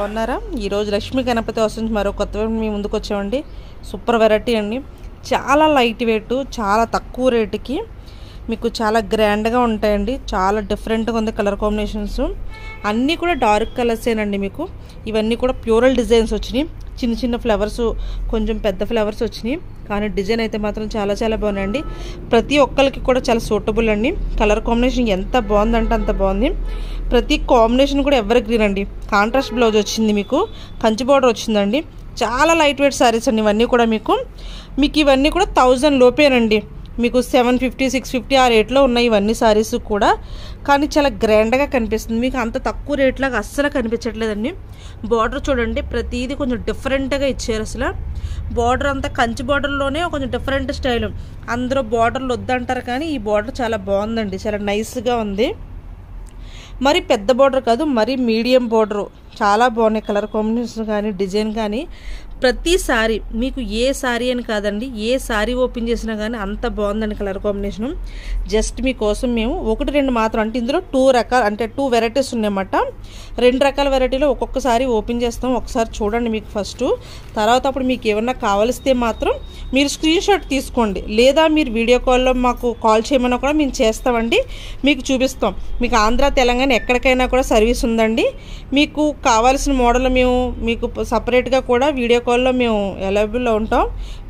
బాగున్నారా? ఈరోజు లక్ష్మీ గణపతి హౌస్ నుంచి మరో కొత్త మీ ముందుకు వచ్చామండి. సూపర్ వెరైటీ అండి. చాలా లైట్ వెయిట్, చాలా తక్కువ రేటుకి మీకు చాలా గ్రాండ్గా ఉంటాయండి. చాలా డిఫరెంట్గా ఉంది కలర్ కాంబినేషన్స్. అన్నీ కూడా డార్క్ కలర్సేనండి. మీకు ఇవన్నీ కూడా ప్యూరల్ డిజైన్స్ వచ్చినాయి. చిన్న చిన్న ఫ్లవర్స్, కొంచెం పెద్ద ఫ్లవర్స్ వచ్చినాయి. కానీ డిజైన్ అయితే మాత్రం చాలా చాలా బాగున్నాయండి. ప్రతి ఒక్కరికి కూడా చాలా సూటబుల్ అండి. కలర్ కాంబినేషన్ ఎంత బాగుందంటే అంత బాగుంది. ప్రతి కాంబినేషన్ కూడా ఎవర్ గ్రీన్ అండి. కాంట్రాస్ట్ బ్లౌజ్ వచ్చింది, మీకు కంచి బార్డర్ వచ్చిందండి. చాలా లైట్ వెయిట్ శారీస్ అండి ఇవన్నీ కూడా. మీకు ఇవన్నీ కూడా 1000 లోపేనండి. మీకు 750, 650 ఆ రేట్లో ఉన్నాయి ఇవన్నీ శారీస్ కూడా. కానీ చాలా గ్రాండ్గా కనిపిస్తుంది. మీకు అంత తక్కువ రేట్లాగా అస్సలు కనిపించట్లేదండి. బార్డర్ చూడండి, ప్రతిదీ కొంచెం డిఫరెంట్గా ఇచ్చారు. అసలు బార్డర్ అంతా కంచి బార్డర్లోనే కొంచెం డిఫరెంట్ స్టైల్. అందరూ బార్డర్లు వద్దంటారు, కానీ ఈ బార్డర్ చాలా బాగుందండి. చాలా నైస్గా ఉంది. మరి పెద్ద బార్డర్ కాదు, మరి మీడియం బార్డరు. చాలా బాగున్నాయి కలర్ కాంబినేషన్ కానీ డిజైన్ కానీ. ప్రతి సారీ మీకు ఏ సారీ అని కాదండి, ఏ సారీ ఓపెన్ చేసినా కానీ అంత బాగుందండి కలర్ కాంబినేషను. జస్ట్ మీకోసం మేము 1-2 మాత్రం, అంటే ఇందులో 2 రకాలు, అంటే 2 వెరైటీస్ ఉన్నాయన్నమాట. 2 రకాల వెరైటీలో ఒక్కొక్కసారి ఓపెన్ చేస్తాం. ఒకసారి చూడండి మీకు ఫస్ట్. తర్వాత అప్పుడు మీకు ఏమన్నా కావలిస్తే మాత్రం మీరు స్క్రీన్ షాట్ తీసుకోండి, లేదా మీరు వీడియో కాల్లో మాకు కాల్ చేయమన్నా కూడా మేము చేస్తామండి. మీకు చూపిస్తాం. మీకు ఆంధ్ర, తెలంగాణ ఎక్కడికైనా కూడా సర్వీస్ ఉందండి. మీకు కావాల్సిన మోడల్ మేము మీకు సపరేట్గా కూడా వీడియో కాల్లో మేము అవైలబుల్లో ఉంటాం.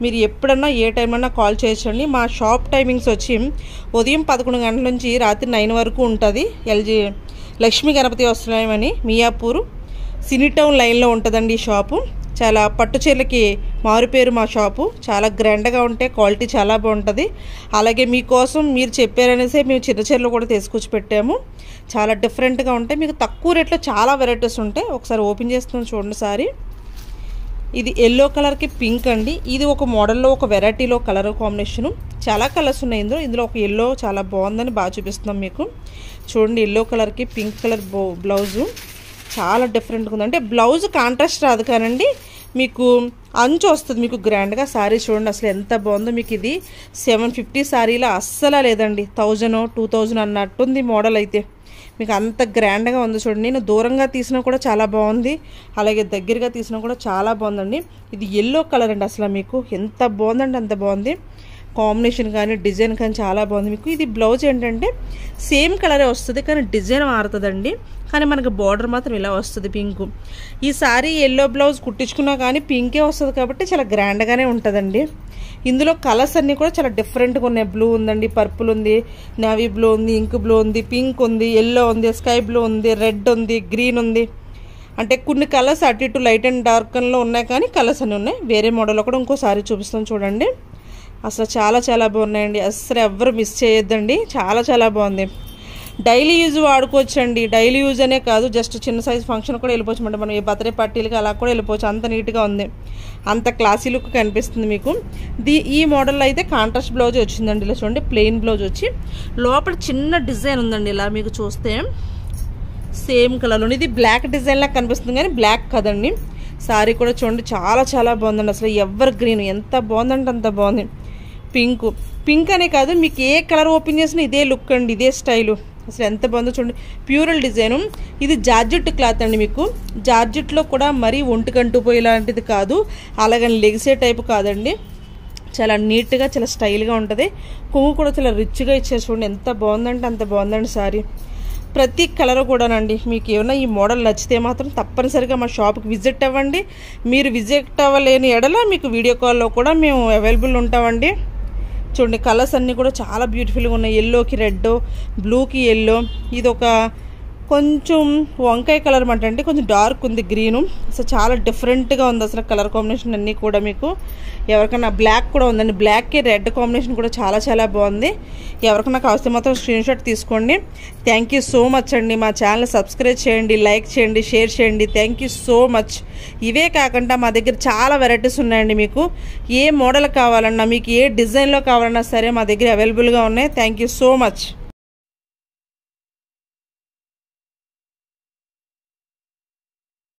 మీరు ఎప్పుడన్నా ఏ టైం అన్నా కాల్ చేయొచ్చండి. మా షాప్ టైమింగ్స్ వచ్చి ఉదయం 11 గంటల నుంచి రాత్రి 9 వరకు ఉంటుంది. ఎల్జీ లక్ష్మీ గణపతి వస్తున్నాయి అని మియాపూర్ సినీ టౌన్ లైన్లో ఉంటుందండి ఈ షాపు. చాలా పట్టు చీరలకి మారుపేరు మా షాపు. చాలా గ్రాండ్గా ఉంటాయి, క్వాలిటీ చాలా బాగుంటుంది. అలాగే మీకోసం మీరు చెప్పారనేసే మేము చిన్న చీరలు కూడా తీసుకొచ్చి పెట్టాము. చాలా డిఫరెంట్గా ఉంటాయి. మీకు తక్కువ రేట్లో చాలా వెరైటీస్ ఉంటాయి. ఒకసారి ఓపెన్ చేస్తున్నాం చూడండి సారీ. ఇది ఎల్లో కలర్కి పింక్ అండి. ఇది ఒక మోడల్లో ఒక వెరైటీలో కలర్ కాంబినేషను. చాలా కలర్స్ ఉన్నాయి ఇందులో ఒక ఎల్లో చాలా బాగుందని బాగా చూపిస్తున్నాం మీకు. చూడండి, ఎల్లో కలర్కి పింక్ కలర్ బ్లౌజు చాలా డిఫరెంట్గా ఉంది. అంటే బ్లౌజ్ కాంట్రాస్ట్ రాదు కానండి, మీకు అంచు వస్తుంది మీకు గ్రాండ్గా. శారీ చూడండి అసలు ఎంత బాగుందో. మీకు ఇది 750 శారీలో అస్సలు లేదండి. 1000, 2000 అన్నట్టుంది మోడల్ అయితే. మీకు అంత గ్రాండ్గా ఉంది చూడండి. నేను దూరంగా తీసినా కూడా చాలా బాగుంది, అలాగే దగ్గరగా తీసినా కూడా చాలా బాగుందండి. ఇది ఎల్లో కలర్ అండి. అసలు మీకు ఎంత బాగుందండి అంత బాగుంది. కాంబినేషన్ కానీ డిజైన్ కానీ చాలా బాగుంది. మీకు ఇది బ్లౌజ్ ఏంటంటే సేమ్ కలరే వస్తుంది, కానీ డిజైన్ మారుతుందండి. కానీ మనకి బార్డర్ మాత్రం ఇలా వస్తుంది పింక్. ఈ సారీ ఎల్లో బ్లౌజ్ కుట్టించుకున్నా కానీ పింకే వస్తుంది, కాబట్టి చాలా గ్రాండ్గానే ఉంటుందండి. ఇందులో కలర్స్ అన్నీ కూడా చాలా డిఫరెంట్గా ఉన్నాయి. బ్లూ ఉందండి, పర్పుల్ ఉంది, నేవీ బ్లూ ఉంది, ఇంక్ బ్లూ ఉంది, పింక్ ఉంది, ఎల్లో ఉంది, స్కై బ్లూ ఉంది, రెడ్ ఉంది, గ్రీన్ ఉంది. అంటే కొన్ని కలర్స్ అటు ఇటు లైట్ అండ్ డార్క్లో ఉన్నాయి, కానీ కలర్స్ అన్నీ ఉన్నాయి. వేరే మోడల్లో కూడా ఇంకోసారి చూపిస్తాం చూడండి. అసలు చాలా చాలా బాగున్నాయండి. అసలు ఎవ్వరు మిస్ చేయొద్దండి. చాలా చాలా బాగుంది. డైలీ యూజ్ వాడుకోవచ్చండి. డైలీ యూజ్ అనే కాదు, జస్ట్ చిన్న సైజ్ ఫంక్షన్ కూడా వెళ్ళిపోవచ్చు అంటే మనం ఏ బర్త్డే పార్టీలకి అలా కూడా వెళ్ళిపోవచ్చు. అంత నీట్గా ఉంది, అంత క్లాసీ లుక్ కనిపిస్తుంది మీకు. ఈ మోడల్లో అయితే కాంట్రాస్ట్ బ్లౌజ్ వచ్చిందండి. ఇలా చూడండి, ప్లెయిన్ బ్లౌజ్ వచ్చి లోపల చిన్న డిజైన్ ఉందండి. ఇలా మీకు చూస్తే సేమ్ కలర్లో ఇది బ్లాక్ డిజైన్ లాగా కనిపిస్తుంది, కానీ బ్లాక్ కదండి. సారీ కూడా చూడండి చాలా చాలా బాగుందండి. అసలు ఎవర్ గ్రీన్ ఎంత బాగుందంటే అంత బాగుంది. పింక్ అనే కాదు, మీకు ఏ కలర్ ఓపెన్ చేసినా ఇదే లుక్ అండి, ఇదే స్టైలు. అసలు ఎంత బాగుందో చూడండి. ప్యూరల్ డిజైను. ఇది జార్జెట్ క్లాత్ అండి. మీకు జార్జెట్లో కూడా మరీ ఒంటికంటూ పోయి లాంటిది కాదు, అలాగని లెగిసే టైపు కాదండి. చాలా నీట్గా చాలా స్టైల్గా ఉంటుంది. కొంగు కూడా చాలా రిచ్గా ఇచ్చారు చూడండి. ఎంత బాగుందంటే అంత బాగుందండి సారీ. ప్రతి కలర్ కూడానండి. మీకు ఏమైనా ఈ మోడల్ నచ్చితే మాత్రం తప్పనిసరిగా మా షాప్కి విజిట్ అవ్వండి. మీరు విజిట్ అవ్వలేని ఎడల మీకు వీడియో కాల్లో కూడా మేము అవైలబుల్ ఉంటామండి. చూడండి, కలర్స్ అన్నీ కూడా చాలా బ్యూటిఫుల్గా ఉన్నాయి. ఎల్లోకి రెడ్, బ్లూకి ఎల్లో, ఇది ఒక కొంచెం వంకాయ కలర్ మాట అంటే కొంచెం డార్క్ ఉంది గ్రీను. అసలు చాలా డిఫరెంట్గా ఉంది అసలు కలర్ కాంబినేషన్ అన్నీ కూడా. మీకు ఎవరికైనా బ్లాక్ కూడా ఉందండి, బ్లాక్కి రెడ్ కాంబినేషన్ కూడా చాలా చాలా బాగుంది. ఎవరికైనా కావస్తే మాత్రం స్క్రీన్ షాట్ తీసుకోండి. థ్యాంక్ యూ సో మచ్ అండి. మా ఛానల్ సబ్స్క్రైబ్ చేయండి, లైక్ చేయండి, షేర్ చేయండి. Thank you so much. ఇవే కాకుండా మా దగ్గర చాలా వెరైటీస్ ఉన్నాయండి. మీకు ఏ మోడల్ కావాలన్నా, మీకు ఏ డిజైన్లో కావాలన్నా సరే మా దగ్గర అవైలబుల్గా ఉన్నాయి. Thank you so much.